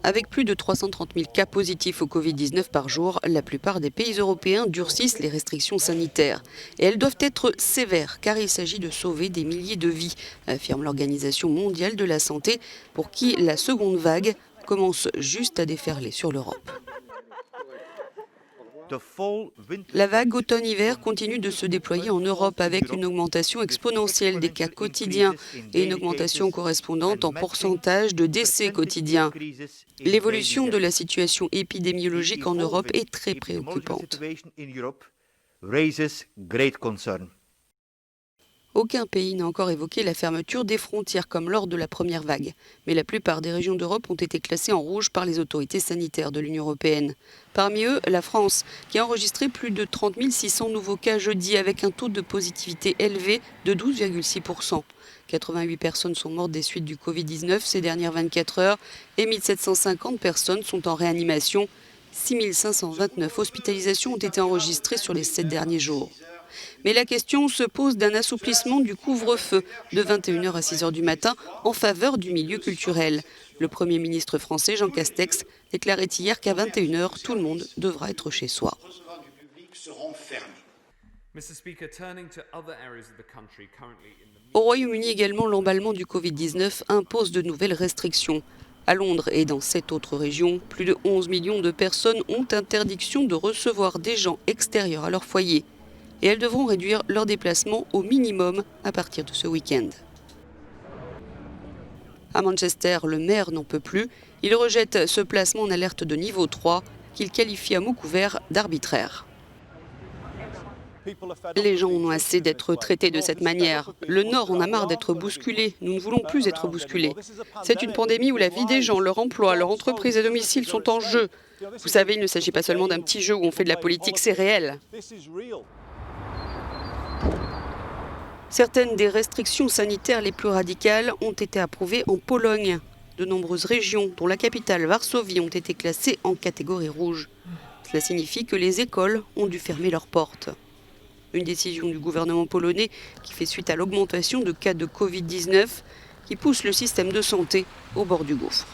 Avec plus de 330 000 cas positifs au Covid-19 par jour, la plupart des pays européens durcissent les restrictions sanitaires. Et elles doivent être sévères car il s'agit de sauver des milliers de vies, affirme l'Organisation mondiale de la santé, pour qui la seconde vague commence juste à déferler sur l'Europe. La vague automne-hiver continue de se déployer en Europe avec une augmentation exponentielle des cas quotidiens et une augmentation correspondante en pourcentage de décès quotidiens. L'évolution de la situation épidémiologique en Europe est très préoccupante. Aucun pays n'a encore évoqué la fermeture des frontières comme lors de la première vague. Mais la plupart des régions d'Europe ont été classées en rouge par les autorités sanitaires de l'Union européenne. Parmi eux, la France, qui a enregistré plus de 30 600 nouveaux cas jeudi avec un taux de positivité élevé de 12,6%. 88 personnes sont mortes des suites du Covid-19 ces dernières 24 heures et 1750 personnes sont en réanimation. 6529 hospitalisations ont été enregistrées sur les 7 derniers jours. Mais la question se pose d'un assouplissement du couvre-feu de 21h à 6h du matin en faveur du milieu culturel. Le Premier ministre français, Jean Castex, déclarait hier qu'à 21h, tout le monde devra être chez soi. Au Royaume-Uni également, l'emballement du Covid-19 impose de nouvelles restrictions. À Londres et dans 7 autres régions, plus de 11 millions de personnes ont interdiction de recevoir des gens extérieurs à leur foyer. Et elles devront réduire leurs déplacements au minimum à partir de ce week-end. À Manchester, le maire n'en peut plus. Il rejette ce placement en alerte de niveau 3 qu'il qualifie à mots couverts d'arbitraire. Les gens en ont assez d'être traités de cette manière. Le Nord en a marre d'être bousculé. Nous ne voulons plus être bousculés. C'est une pandémie où la vie des gens, leur emploi, leur entreprise et domicile sont en jeu. Vous savez, il ne s'agit pas seulement d'un petit jeu où on fait de la politique, c'est réel. Certaines des restrictions sanitaires les plus radicales ont été approuvées en Pologne. De nombreuses régions, dont la capitale Varsovie, ont été classées en catégorie rouge. Cela signifie que les écoles ont dû fermer leurs portes. Une décision du gouvernement polonais qui fait suite à l'augmentation de cas de Covid-19 qui pousse le système de santé au bord du gouffre.